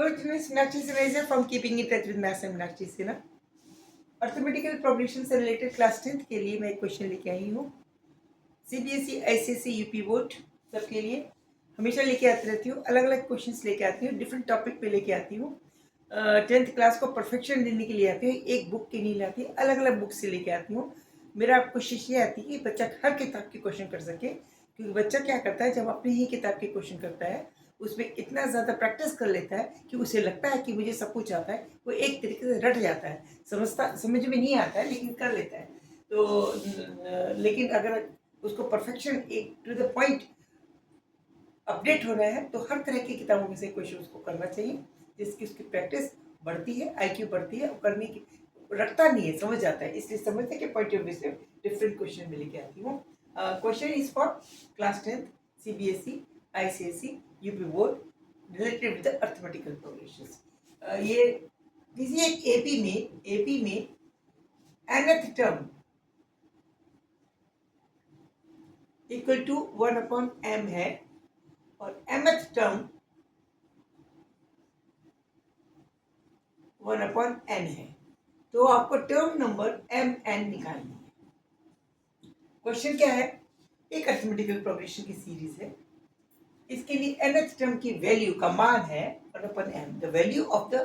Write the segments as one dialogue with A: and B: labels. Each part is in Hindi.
A: Hello students, Meenakshi Sinha from Keeping in Touch with Maths and Meenakshi Sinha. Arithmetical progression से रिलेटेड क्लास 10th के लिए मैं एक क्वेश्चन लेके आई हूँ। सीबीएसई, आईसीएसई, यूपी बोर्ड सबके लिए हमेशा लेके आती रहती हूँ, अलग अलग क्वेश्चंस लेके आती हूँ, डिफरेंट टॉपिक पे लेके आती हूँ। 10th क्लास को परफेक्शन देने के लिए आती हूँ, एक बुक के नहीं लाती, अलग अलग बुक से लेके आती हूँ। मेरा कोशिश ये आती है कि बच्चा हर किताब के क्वेश्चन कर सके, क्योंकि बच्चा क्या करता है जब अपनी ही किताब के क्वेश्चन करता है उसमें इतना ज़्यादा प्रैक्टिस कर लेता है कि उसे लगता है कि मुझे सब कुछ आता है, वो एक तरीके से रट जाता है, समझ में नहीं आता है लेकिन कर लेता है। तो लेकिन अगर उसको परफेक्शन एक टू द पॉइंट अपडेट होना है तो हर तरह की किताबों में से क्वेश्चन उसको करना चाहिए, जिसकी उसकी प्रैक्टिस बढ़ती है, आईक्यू बढ़ती है, करने की रटता नहीं है, समझ जाता है। इसलिए समझने के पॉइंट ऑफ व्यू से डिफरेंट क्वेश्चन में लेके आती हूँ। Question is for class 10th CBSE, ICSE, UP board related with arithmetical progression. ये किसी एक एपी में nth term equal to 1/m है और mth टर्म 1/n है, तो आपको टर्म नंबर mn निकालनी है। क्वेश्चन क्या है? एक अर्थमेटिकल प्रोग्रेशन की सीरीज है, इसके लिए nth टर्म की वैल्यू का मान है 1/m, the value of the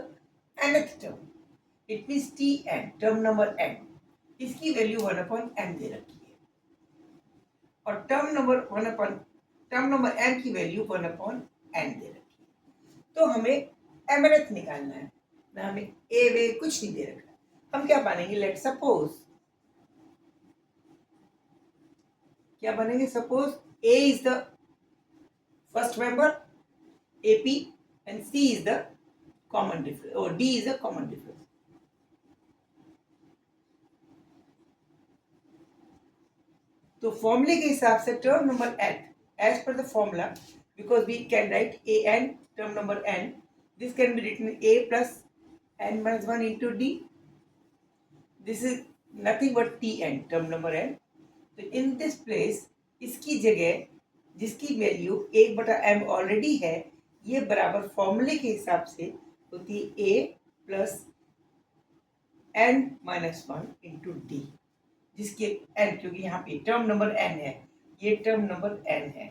A: nth term, it means tn, term number n, इसकी वैल्यू 1/m दे रखी है और टर्म नंबर m की वैल्यू 1/n दे रखी है। तो हमें mnth निकालना है ना, हमें ए वे कुछ नहीं दे रखा। हम क्या मानेंगे? लेट सपोज, क्या बनेंगे? Suppose A is the first member AP and C is the common difference, or D is the common difference. तो फॉर्मूले के हिसाब से term number n as per the formula, because we can write an term number n, this can be written a plus n minus 1 into d. This is nothing but tn, term number n. तो in this place इसकी जगह जिसकी वैल्यू 1/m ऑलरेडी है, ये बराबर फॉर्मूले के हिसाब से होती है a plus n minus 1 into D, जिसके n, क्योंकि यहाँ पे टर्म नंबर n है, ये टर्म नंबर n है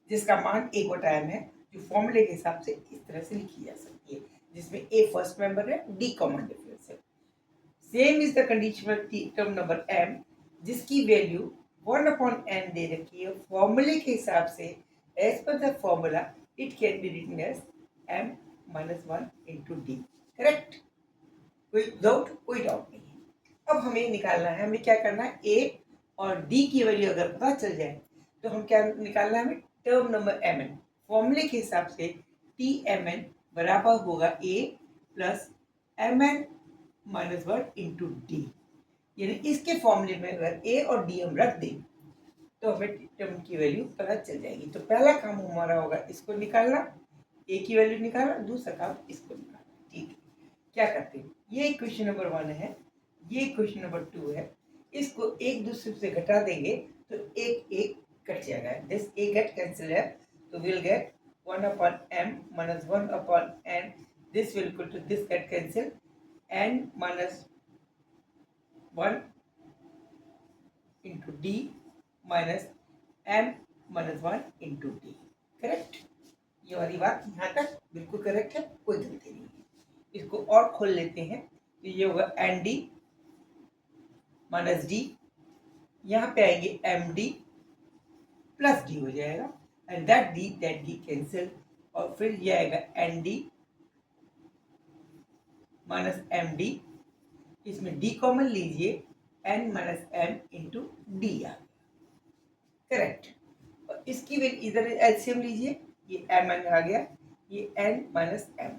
A: जिसका मान 1/m है, जो फॉर्मूले के हिसाब से इस तरह से लिखी जा सकती है, जिसमें a फर्स्ट मेंबर है, d कॉमन डिफरेंस है। Same is the condition term number m, जिसकी वैल्यू 1/n दे रखी है फॉर्मूले के हिसाब से। As per the formula it can be written as m minus 1 into d. Correct? कोई डाउट नहीं है। अब हमें निकालना है, हमें क्या करना है, ए और डी की वैल्यू अगर पता चल जाए तो हम क्या निकालना है, हमें टर्म नंबर mn। फॉर्मूले के हिसाब से tmn बराबर होगा a plus mn minus 1 into D, यानी इसके फॉर्मूले में अगर ए और डी हम रख दें तो हमें टर्म की वैल्यू पता चल जाएगी। तो पहला काम हमारा होगा इसको निकालना, ए की वैल्यू निकालना, दूसरा काम इसको निकालना। ठीक है, क्या करते हैं, ये क्वेश्चन नंबर 1 है, ये क्वेश्चन नंबर 2 है, इसको एक दूसरे से घटा देंगे तो एक एक कट जाएगा, दिस ए गेट कैंसिल है, तो will get 1/m minus 1/n, this will equal to this get cancel, n minus 1 into d minus m minus 1 into d। Correct? ये वाली बात यहाँ तक बिल्कुल करेक्ट है, कोई गलती नहीं है। इसको और खोल लेते हैं तो ये होगा एन डी माइनस डी, यहाँ पे आएंगे एम डी प्लस डी हो जाएगा, एंड दैट डी कैंसिल, और फिर ये आएगा N D minus M D, इसमें डी कॉमन लीजिए, N minus M into D आ गया। करेक्ट? और इसकी भी इधर एलसीएम लीजिए, ये एम एन आ गया, ये n minus m,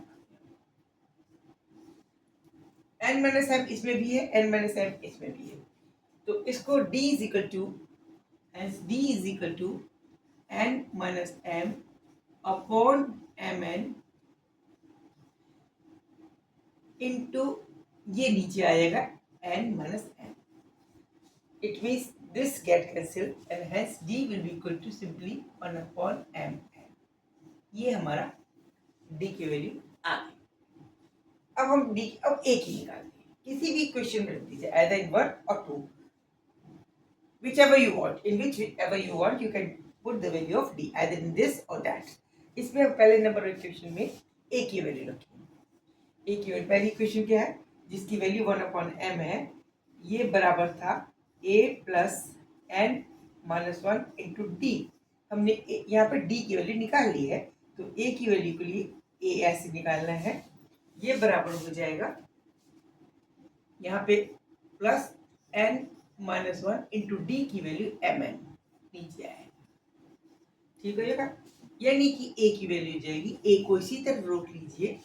A: n minus m इसमें भी है, एन माइनस एम इसमें भी है, तो इसको d is equal to n minus m upon m n into, ये नीचे आएगा n minus m, it means this get cancel and hence d will be equal to simply 1/m। ये हमारा d की वैल्यू आ गई। अब हम डी अब ए की निकालते हैं, किसी भी क्वेश्चन में रख दीजिए either in 1 or 2, whichever you want, in whichever you want you can put the value of d either in this or that. इसमें हम पहले नंबर इक्वेशन में a की वैल्यू रखेंगे। a की वैल्यू, पहली इक्वेशन क्या है जिसकी वैल्यू 1/m है, ये बराबर था a plus n minus 1 into D. हमने यहाँ पे d की वैल्यू निकाल ली है, तो a की वैल्यू के लिए a ऐसे निकालना है, ये बराबर हो जाएगा यहाँ पे plus n minus 1 into d की वैल्यू mn नीचे आएगा, ठीक हो जाएगा। यानी कि a की वैल्यू हो जाएगी, a को इसी तरफ रोक लीजिए,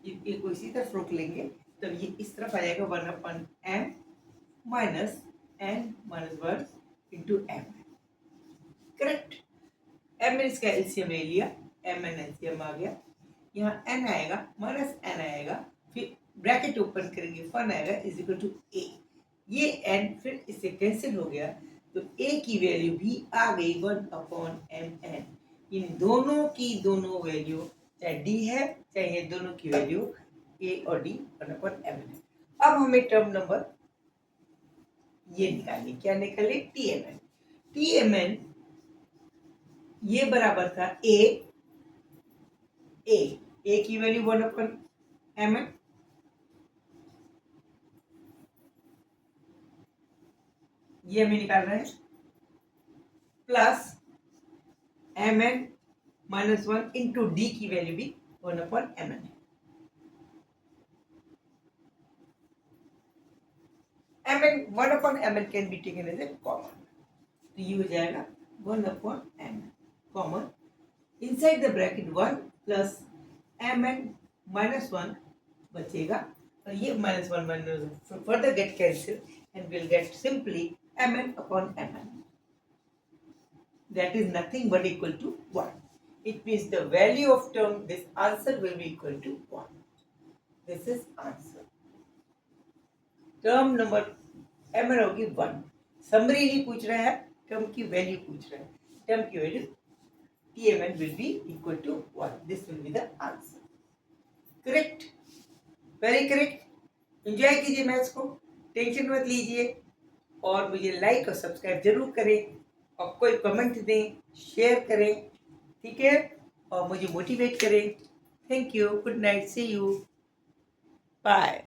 A: a को इसी तरफ रोक लेंगे तब ये इस तरफ आ जाएगा 1/m minus n minus 1 into m, correct. m इसका एलसीएम ले लिया, mn एलसीएम आ गया, यहाँ n आएगा माइनस n आएगा, फिर ब्रैकेट ओपन करेंगे, फन आएगा इज इक्वल टू a, ये n फिर इससे कैंसिल हो गया, तो a की वैल्यू भी आ गई 1/mn। इन दोनों की दोनों वैल्यू, चाहे d है चाहे ये दोनों की वैल्यू a और d 1/m है। अब हमें टर्म नंबर ये निकालिए, क्या निकालिए, tmn। tmn ये बराबर था a की वैल्यू 1/mn, ये हमें निकालना है, plus mn minus 1 into d की वैल्यू भी 1/mn है। mn 1/mn can be taken as a common, तो ये हो जाएगा 1/mn common, inside the bracket 1 plus mn minus 1 बचेगा, और ये minus 1 minus further get cancel and will get simply mn/mn, that is nothing but equal to 1. It means the value of term, this answer will be equal to 1. This is answer. Term number mn होगी 1। समरी नहीं पूछ रहा है, टर्म की वैल्यू पूछ रहा है, टर्म की value tmn will be equal to 1. This will be the answer. Correct? Very correct. Enjoy कीजिए मैथ्स को, टेंशन मत लीजिए, और मुझे लाइक और सब्सक्राइब जरूर करें, और कोई कमेंट दें, शेयर करें, ठीक है, और मुझे मोटिवेट करें। Thank you, good night, see you, bye.